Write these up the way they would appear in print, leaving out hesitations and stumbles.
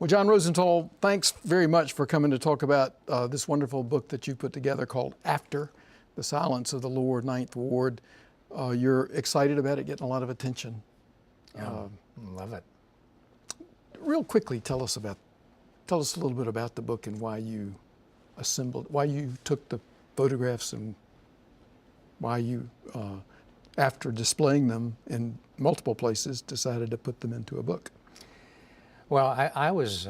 Well, John Rosenthal, thanks very much for coming to talk about this wonderful book that you put together called After, The Silence of the Lord, Ninth Ward. You're excited about it, getting a lot of attention. Yeah, love it. Real quickly, tell us a little bit about the book and why you took the photographs and why you, after displaying them in multiple places, decided to put them into a book. Well, I was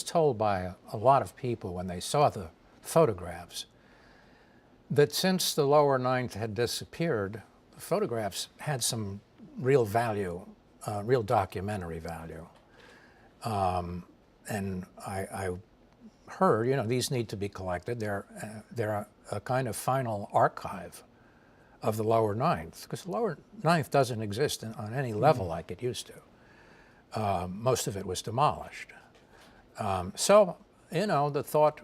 told by a lot of people when they saw the photographs that since the lower ninth had disappeared, the photographs had some real value, real documentary value. And I heard, you know, these need to be collected. They're a kind of final archive of the lower ninth, because the lower ninth doesn't exist on any level like it used to. Most of it was demolished. So, you know, the thought,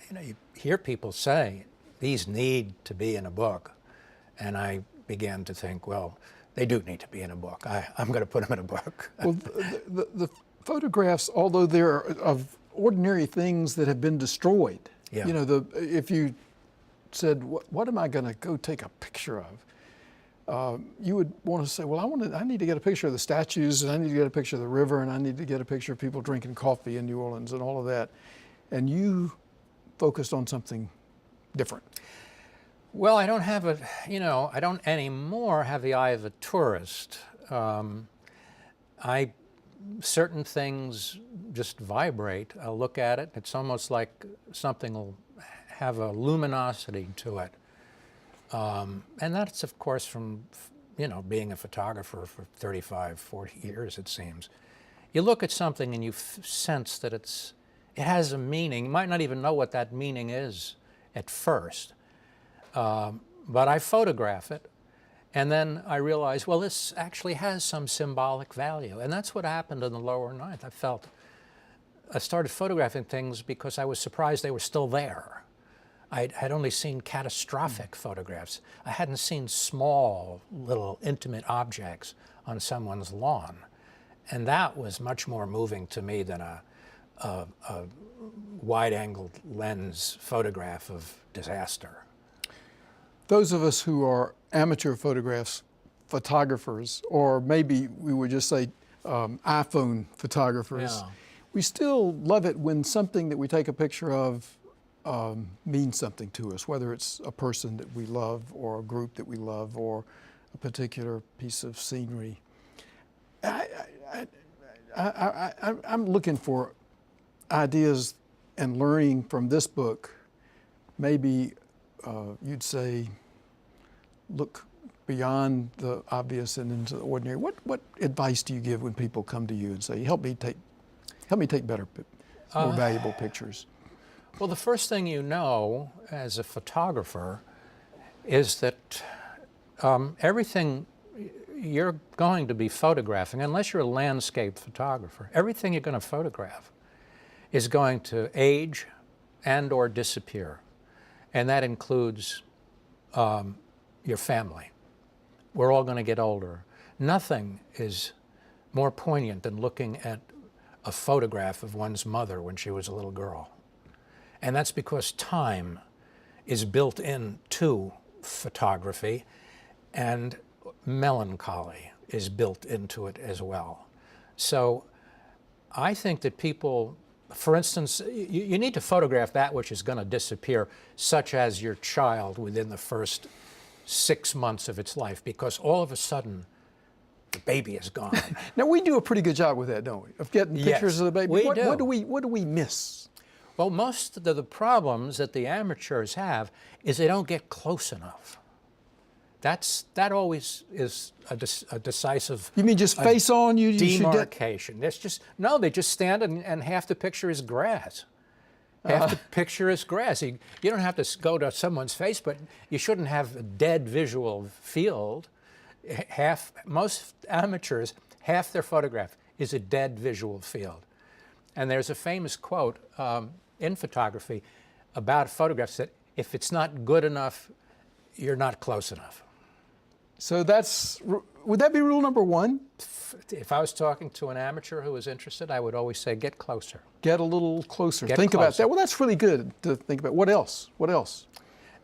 you know, you hear people say, these need to be in a book. And I began to think, well, they do need to be in a book. I'm going to put them in a book. Well, the photographs, although they're of ordinary things that have been destroyed, Yeah. you know, if you said, what am I going to go take a picture of? You would want to say, well, I need to get a picture of the statues, and I need to get a picture of the river, and I need to get a picture of people drinking coffee in New Orleans and all of that. And you focused on something different. Well, I don't have I don't anymore have the eye of a tourist. Certain things just vibrate. I'll look at it. It's almost like something will have a luminosity to it. And that's, of course, from, you know, being a photographer for 35, 40 years, it seems. You look at something and you sense that it has a meaning. You might not even know what that meaning is at first. But I photograph it, and then I realize, well, this actually has some symbolic value. And that's what happened in the lower ninth. I started photographing things because I was surprised they were still there. I had only seen catastrophic photographs. I hadn't seen small, little, intimate objects on someone's lawn. And that was much more moving to me than a wide-angled lens photograph of disaster. Those of us who are amateur photographers, or maybe we would just say iPhone photographers, Yeah. we still love it when something that we take a picture of means something to us, whether it's a person that we love or a group that we love or a particular piece of scenery. I'm looking for ideas and learning from this book. Maybe you'd say, look beyond the obvious and into the ordinary. What advice do you give when people come to you and say, help me take better, more valuable pictures? Well, the first thing you know as a photographer is that everything you're going to be photographing, unless you're a landscape photographer, everything you're going to photograph is going to age and or disappear. And that includes your family. We're all going to get older. Nothing is more poignant than looking at a photograph of one's mother when she was a little girl. And that's because time is built into photography, and melancholy is built into it as well. So I think that people, for instance, you need to photograph that which is going to disappear, such as your child within the first 6 months of its life, because all of a sudden the baby is gone. Now, we do a pretty good job with that, don't we? Of getting pictures of the baby. We What do. do we miss? Well, most of the problems that the amateurs have is they don't get close enough. That always is a decisive. You mean just face on? You demarcation. There's just no. They just stand and half the picture is grass. Half the picture is grass. You don't have to go to someone's face, but you shouldn't have a dead visual field. Most amateurs, half their photograph is a dead visual field. And there's a famous quote in photography about photographs that if it's not good enough, you're not close enough. So would that be rule number one? If I was talking to an amateur who was interested, I would always say, get closer. Get a little closer. Get Think about closer. that. Well, that's really good to think about. What else? What else?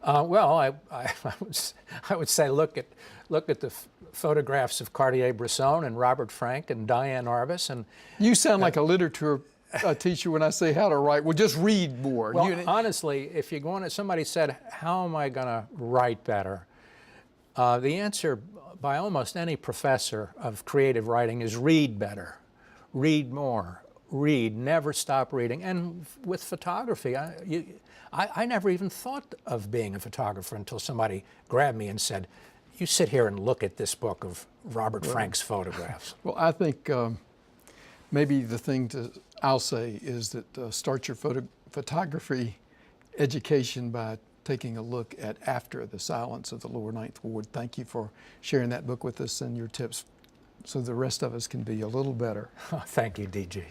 Well, I would say look at the photographs of Cartier-Bresson and Robert Frank and Diane Arbus. And You sound like a literature teacher when I say how to write. Well, just read more. well, honestly, if you're going to, somebody said, how am I going to write better? The answer by almost any professor of creative writing is read better, read more, read, never stop reading. And with photography, I never even thought of being a photographer until somebody grabbed me and said, you sit here and look at this book of Robert Frank's photographs. Well, I think maybe the thing I'll say is that start your photography education by taking a look at After the Silence of the Lower Ninth Ward. Thank you for sharing that book with us and your tips so the rest of us can be a little better. Thank you, DG.